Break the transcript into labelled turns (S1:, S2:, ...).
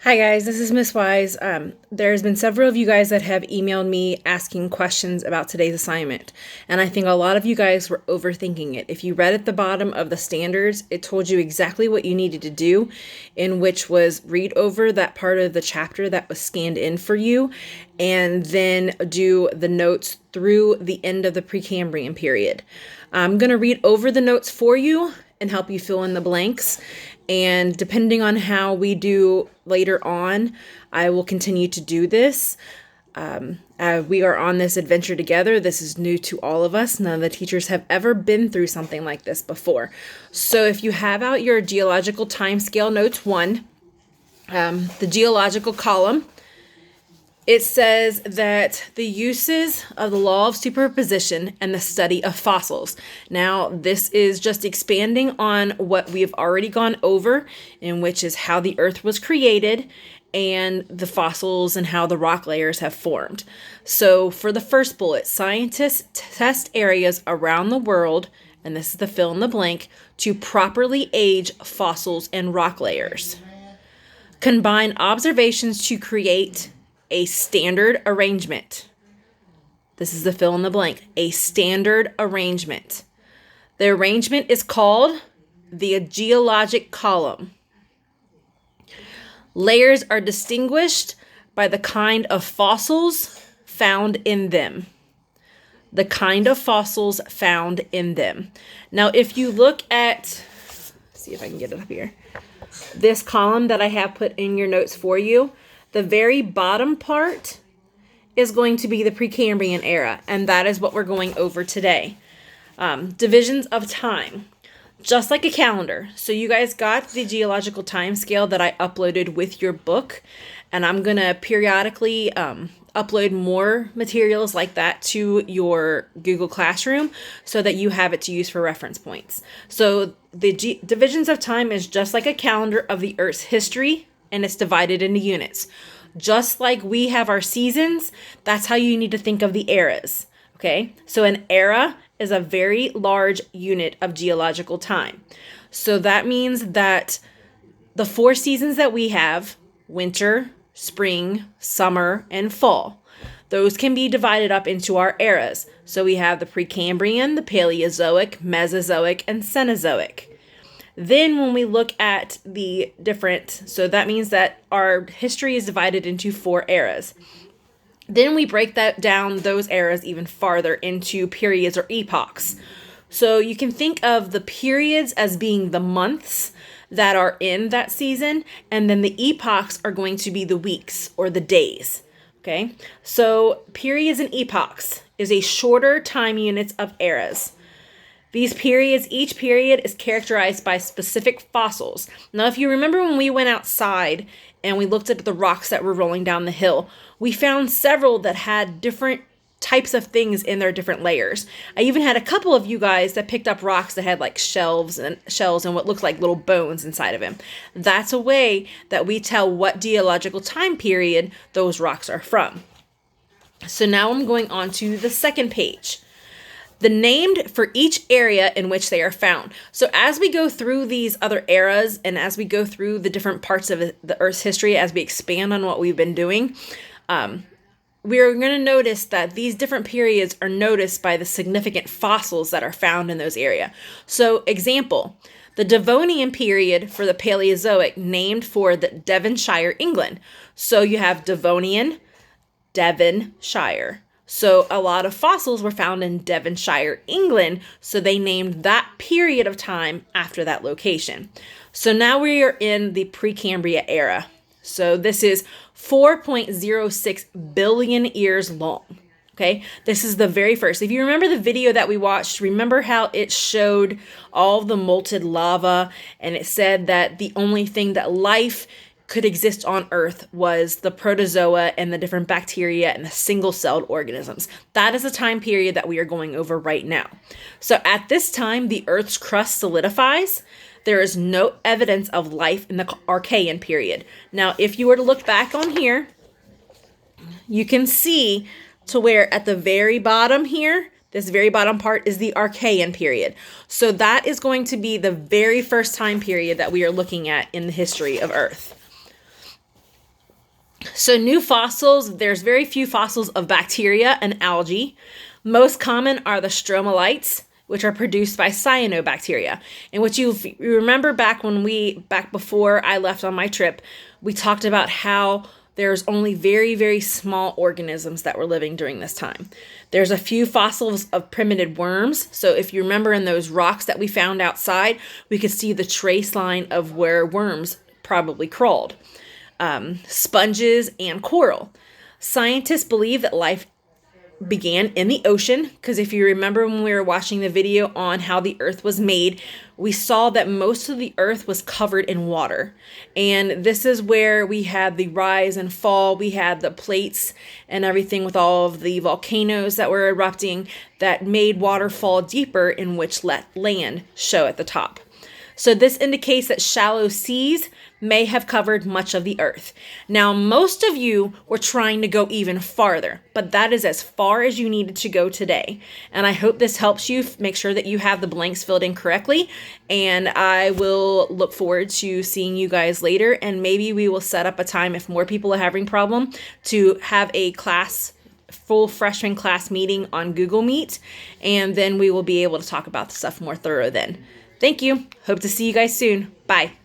S1: Hi guys, this is Miss Wise. There's been several of you guys that have emailed me asking questions about today's assignment, and I think a lot of you guys were overthinking it. If you read at the bottom of the standards, it told you exactly what you needed to do, in which was read over that part of the chapter that was scanned in for you, and then do the notes through the end of the Precambrian period. I'm going to read over the notes for you and help you fill in the blanks. And depending on how we do later on, I will continue to do this. We are on this adventure together. This is new to all of us. None of the teachers have ever been through something like this before. So if you have out your geological timescale notes 1, the geological column, it says that the uses of the law of superposition and the study of fossils. Now, this is just expanding on what we have already gone over, in which is how the Earth was created and the fossils and how the rock layers have formed. So for the first bullet, scientists test areas around the world, and this is the fill in the blank, to properly age fossils and rock layers. Combine observations to create a standard arrangement. This is the fill in the blank. A standard arrangement. The arrangement is called the geologic column. Layers are distinguished by the kind of fossils found in them. The kind of fossils found in them. Now, if you look at, see if I can get it up here, this column that I have put in your notes for you, the very bottom part is going to be the Precambrian era, and that is what we're going over today. Divisions of time, just like a calendar. So you guys got the geological time scale that I uploaded with your book, and I'm going to periodically upload more materials like that to your Google Classroom so that you have it to use for reference points. So the divisions of time is just like a calendar of the Earth's history, and it's divided into units. Just like we have our seasons, that's how you need to think of the eras. Okay, so an era is a very large unit of geological time. So that means that the 4 seasons that we have, winter, spring, summer, and fall, those can be divided up into our eras. So we have the Precambrian, the Paleozoic, Mesozoic, and Cenozoic. Then when we look at the different, so that means that our history is divided into 4 eras. Then we break that down, those eras, even farther into periods or epochs. So you can think of the periods as being the months that are in that season, and then the epochs are going to be the weeks or the days. Okay, so periods and epochs is a shorter time units of eras. These periods, each period is characterized by specific fossils. Now, if you remember when we went outside and we looked at the rocks that were rolling down the hill, we found several that had different types of things in their different layers. I even had a couple of you guys that picked up rocks that had like shells and what looks like little bones inside of them. That's a way that we tell what geological time period those rocks are from. So now I'm going on to the second page. The named for each area in which they are found. So as we go through these other eras and as we go through the different parts of the Earth's history, as we expand on what we've been doing, we are going to notice that these different periods are noticed by the significant fossils that are found in those areas. So example, the Devonian period for the Paleozoic named for the Devonshire, England. So you have Devonian, Devonshire. So a lot of fossils were found in Devonshire, England, so they named that period of time after that location. So now we are in the Precambria era. So this is 4.06 billion years long. Okay, this is the very first. If you remember the video that we watched, remember how it showed all the molten lava, and it said that the only thing that life could exist on Earth was the protozoa and the different bacteria and the single-celled organisms. That is the time period that we are going over right now. So at this time, the Earth's crust solidifies. There is no evidence of life in the Archean period. Now, if you were to look back on here, you can see to where at the very bottom here, this very bottom part is the Archean period. So that is going to be the very first time period that we are looking at in the history of Earth. So new fossils, there's very few fossils of bacteria and algae. Most common are the stromatolites, which are produced by cyanobacteria. And what you remember back before I left on my trip, we talked about how there's only very, very small organisms that were living during this time. There's a few fossils of primitive worms. So if you remember in those rocks that we found outside, we could see the trace line of where worms probably crawled. Sponges and coral. Scientists believe that life began in the ocean, because if you remember when we were watching the video on how the earth was made, we saw that most of the earth was covered in water. And this is where we had the rise and fall. We had the plates and everything with all of the volcanoes that were erupting that made water fall deeper, in which let land show at the top. So this indicates that shallow seas may have covered much of the earth. Now, most of you were trying to go even farther, but that is as far as you needed to go today. And I hope this helps you make sure that you have the blanks filled in correctly. And I will look forward to seeing you guys later. And maybe we will set up a time, if more people are having problem, to have a full freshman class meeting on Google Meet. And then we will be able to talk about the stuff more thorough then. Thank you. Hope to see you guys soon. Bye.